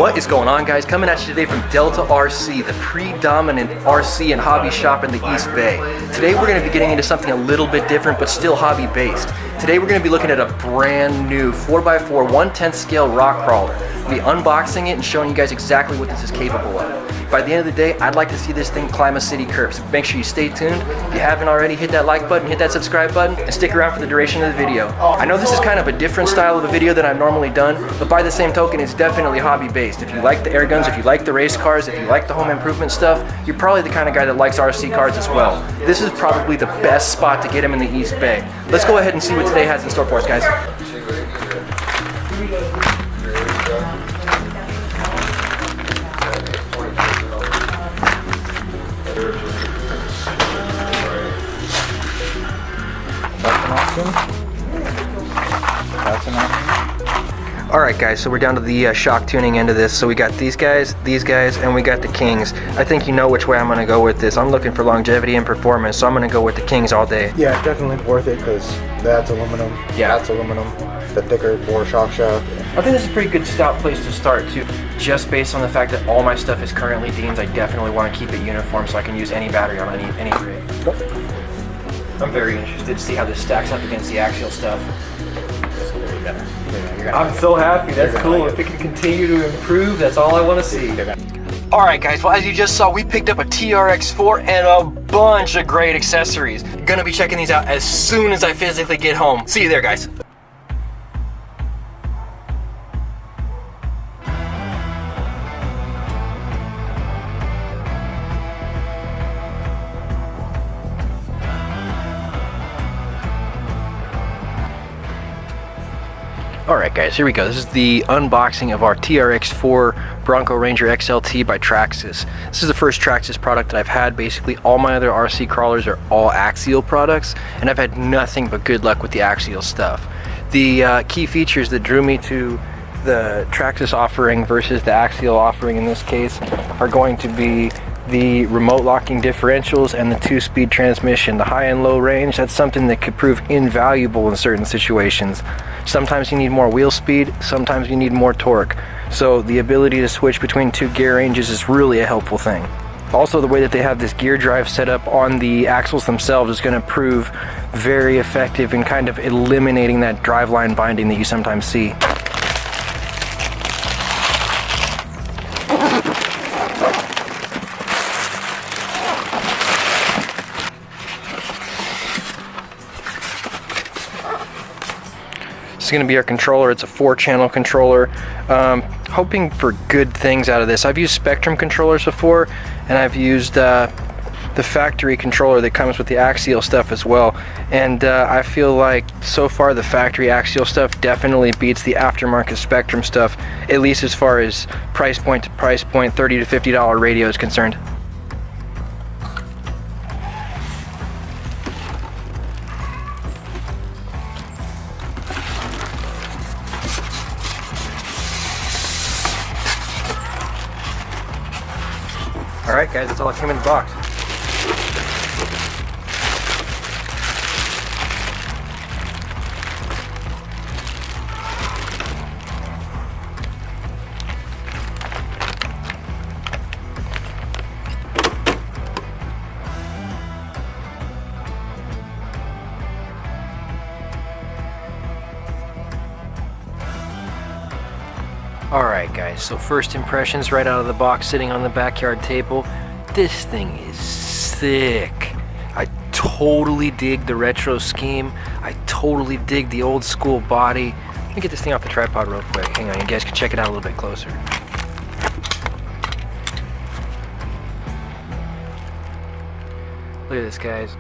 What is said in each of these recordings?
What is going on, guys? Coming at you today from Delta RC, the predominant RC and hobby shop in the East Bay. Today we're going to be getting into something a little bit different but still hobby based. Today we're going to be looking at a brand new 4x4 1/10 scale rock crawler. We'll be unboxing it and showing you guys exactly what this is capable of. By the end of the day, I'd like to see this thing climb a city curb, so make sure you stay tuned. If you haven't already, hit that like button, hit that subscribe button, and stick around for the duration of the video. I know this is kind of a different style of a video than I've normally done, but by the same token, it's definitely hobby based. If you like the air guns, if you like the race cars, if you like the home improvement stuff, you're probably the kind of guy that likes RC cars as well. This is probably the best spot to get them in the East Bay. Let's go ahead and see what today has in store for us, guys. That's an option. Alright guys, so we're down to the shock tuning end of this. So we got these guys, and we got the Kings. I think you know which way I'm going to go with this. I'm looking for longevity and performance, so I'm going to go with the Kings all day. Yeah, definitely worth it because that's aluminum. Yeah. That's aluminum. The thicker bore shock shaft. I think this is a pretty good stout place to start too. Just based on the fact that all my stuff is currently Dean's, I definitely want to keep it uniform so I can use any battery on any rig. I'm very interested to see how this stacks up against the axial stuff. I'm so happy. That's cool. If it can continue to improve, that's all I want to see. Alright guys, well as you just saw, we picked up a TRX4 and a bunch of great accessories. Gonna be checking these out as soon as I physically get home. See you there, guys. Alright guys, here we go. This is the unboxing of our TRX4 Bronco Ranger XLT by Traxxas. This is the first Traxxas product that I've had. Basically all my other RC crawlers are all axial products, and I've had nothing but good luck with the axial stuff. The key features that drew me to the Traxxas offering versus the axial offering in this case are going to be the remote locking differentials and the 2-speed transmission. The high and low range, that's something that could prove invaluable in certain situations. Sometimes you need more wheel speed, sometimes you need more torque. So the ability to switch between 2 gear ranges is really a helpful thing. Also, the way that they have this gear drive set up on the axles themselves is going to prove very effective in kind of eliminating that driveline binding that you sometimes see. This is going to be our controller. It's a 4-channel controller. Hoping for good things out of this. I've used Spectrum controllers before, and I've used the factory controller that comes with the axial stuff as well. And I feel like so far the factory axial stuff definitely beats the aftermarket Spectrum stuff, at least as far as price point to price point, $30 to $50 radio is concerned. Alright guys, that's all that came in the box. Alright guys, so first impressions right out of the box sitting on the backyard table. This thing is sick. I totally dig the retro scheme. I totally dig the old school body. Let me get this thing off the tripod real quick. Hang on, you guys can check it out a little bit closer. Look at this, guys.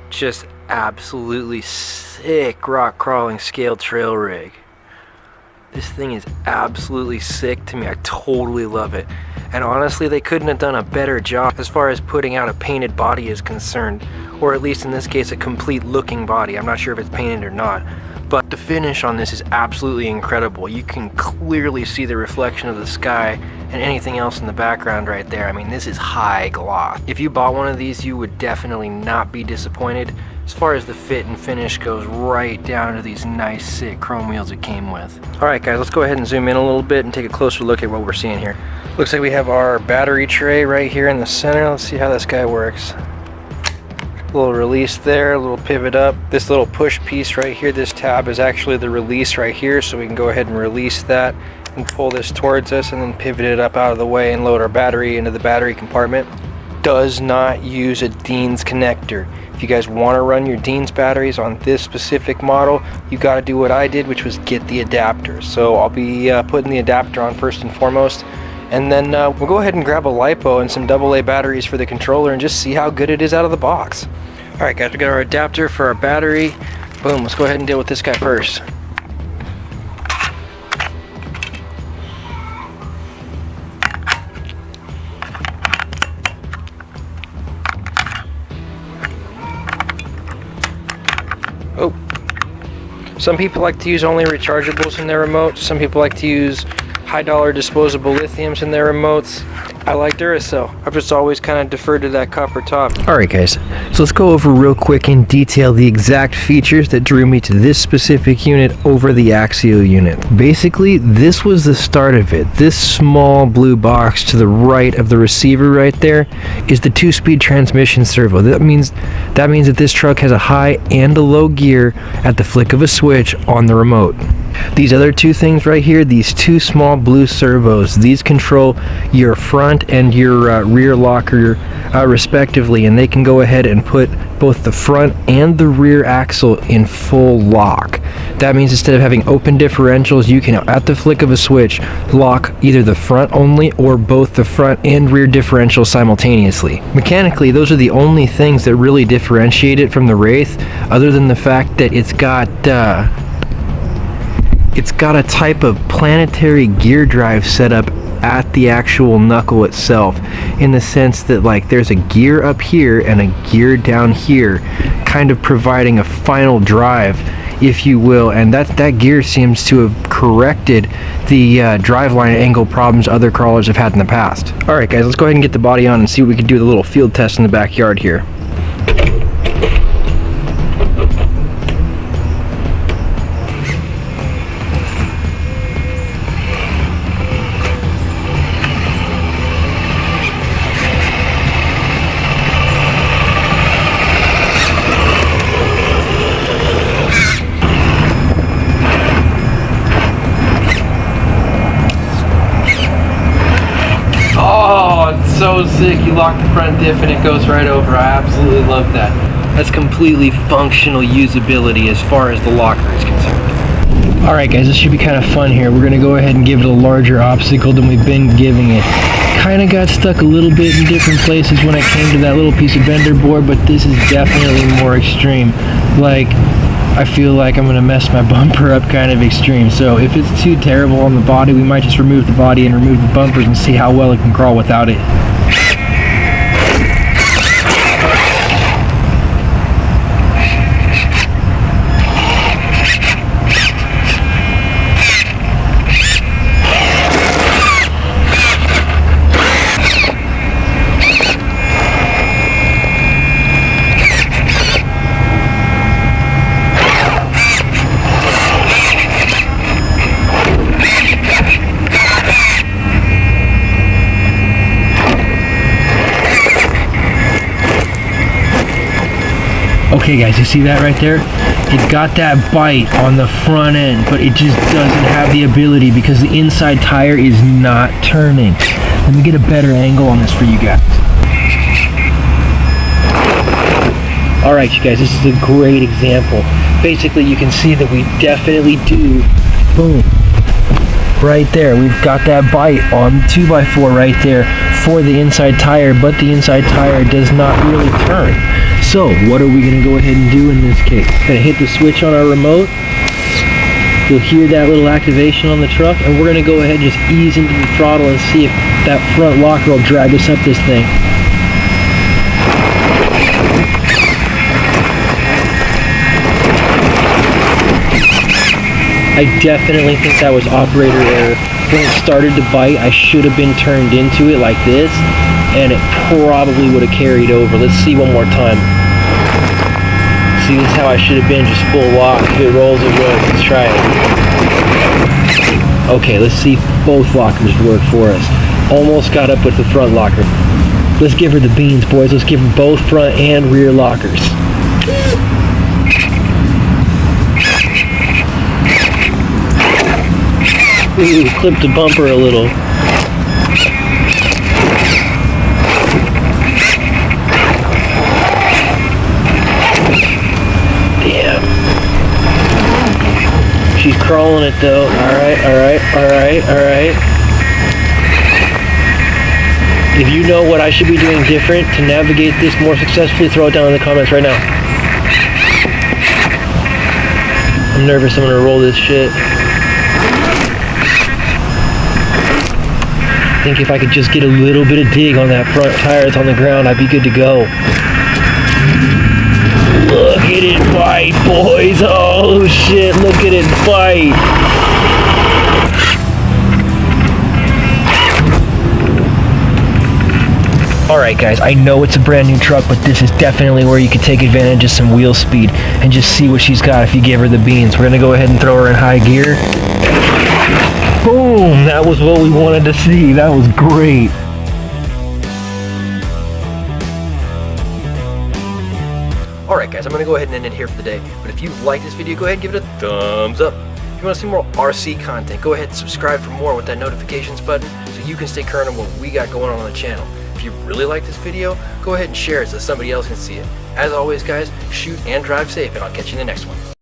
Just absolutely sick rock crawling scale trail rig. This thing is absolutely sick to me. I totally love it. And honestly, they couldn't have done a better job as far as putting out a painted body is concerned. Or at least in this case, a complete looking body. I'm not sure if it's painted or not. But the finish on this is absolutely incredible. You can clearly see the reflection of the sky and anything else in the background right there. I mean, this is high gloss. If you bought one of these, you would definitely not be disappointed. as far as the fit and finish goes, right down to these nice sick chrome wheels it came with. Alright guys, let's go ahead and zoom in a little bit and take a closer look at what we're seeing here. Looks like we have our battery tray right here in the center. Let's see how this guy works. A little release there, a little pivot up. This little push piece right here, this tab is actually the release right here, so we can go ahead and release that and pull this towards us and then pivot it up out of the way and load our battery into the battery compartment. Does not use a Dean's connector. If you guys want to run your Dean's batteries on this specific model, you got to do what I did, which was get the adapter. So I'll be putting the adapter on first and foremost, and then we'll go ahead and grab a LiPo and some AA batteries for the controller and just see how good it is out of the box. Alright guys, we got our adapter for our battery. Boom, let's go ahead and deal with this guy first. Oh, some people like to use only rechargeables in their remotes. Some people like to use high dollar disposable lithiums in their remotes. I like Duracell. I've just always kind of deferred to that copper top. Alright guys, so let's go over real quick in detail the exact features that drew me to this specific unit over the Axial unit. Basically, this was the start of it. This small blue box to the right of the receiver right there is the 2-speed transmission servo. That means that this truck has a high and a low gear at the flick of a switch on the remote. These other two things right here, these two small blue servos, these control your front and your rear locker respectively, and they can go ahead and put both the front and the rear axle in full lock. That means instead of having open differentials, you can, at the flick of a switch, lock either the front only or both the front and rear differentials simultaneously. Mechanically, those are the only things that really differentiate it from the Wraith, other than the fact that it's got a type of planetary gear drive setup at the actual knuckle itself, in the sense that like there's a gear up here and a gear down here, kind of providing a final drive, if you will, and that gear seems to have corrected the driveline angle problems other crawlers have had in the past. Alright guys, let's go ahead and get the body on and see what we can do with a little field test in the backyard here. So sick, you lock the front diff and it goes right over. I absolutely love that. That's completely functional usability as far as the locker is concerned. Alright guys, this should be kind of fun here. We're going to go ahead and give it a larger obstacle than we've been giving it. Kind of got stuck a little bit in different places when I came to that little piece of bender board, but this is definitely more extreme. Like, I feel like I'm going to mess my bumper up kind of extreme. So if it's too terrible on the body, we might just remove the body and remove the bumpers and see how well it can crawl without it. Okay guys, you see that right there? It got that bite on the front end, but it just doesn't have the ability because the inside tire is not turning. Let me get a better angle on this for you guys. Alright you guys, this is a great example. Basically you can see that we definitely do, boom, right there. We've got that bite on the 2x4 right there for the inside tire, but the inside tire does not really turn. So what are we going to go ahead and do in this case? Going to hit the switch on our remote. You'll hear that little activation on the truck, and we're going to go ahead and just ease into the throttle and see if that front locker will drag us up this thing. I definitely think that was operator error. When it started to bite, I should have been turned into it like this, and it probably would have carried over. Let's see one more time. See, this is how I should have been, just full lock. If it rolls, it rolls. Let's try it. Okay, let's see if both lockers work for us. Almost got up with the front locker. Let's give her the beans, boys. Let's give her both front and rear lockers. Ooh, clipped the bumper a little. Damn. She's crawling it though. Alright. If you know what I should be doing different to navigate this more successfully, throw it down in the comments right now. I'm nervous, I'm gonna roll this shit. I think if I could just get a little bit of dig on that front tire that's on the ground, I'd be good to go. Look at it fight, boys. Oh shit, look at it fight. Alright guys, I know it's a brand new truck, but this is definitely where you can take advantage of some wheel speed and just see what she's got if you give her the beans. We're gonna go ahead and throw her in high gear. Boom! That was what we wanted to see. That was great. Alright guys, I'm going to go ahead and end it here for the day. But if you like this video, go ahead and give it a thumbs up. If you want to see more RC content, go ahead and subscribe for more with that notifications button so you can stay current on what we got going on the channel. If you really like this video, go ahead and share it so somebody else can see it. As always guys, shoot and drive safe, and I'll catch you in the next one.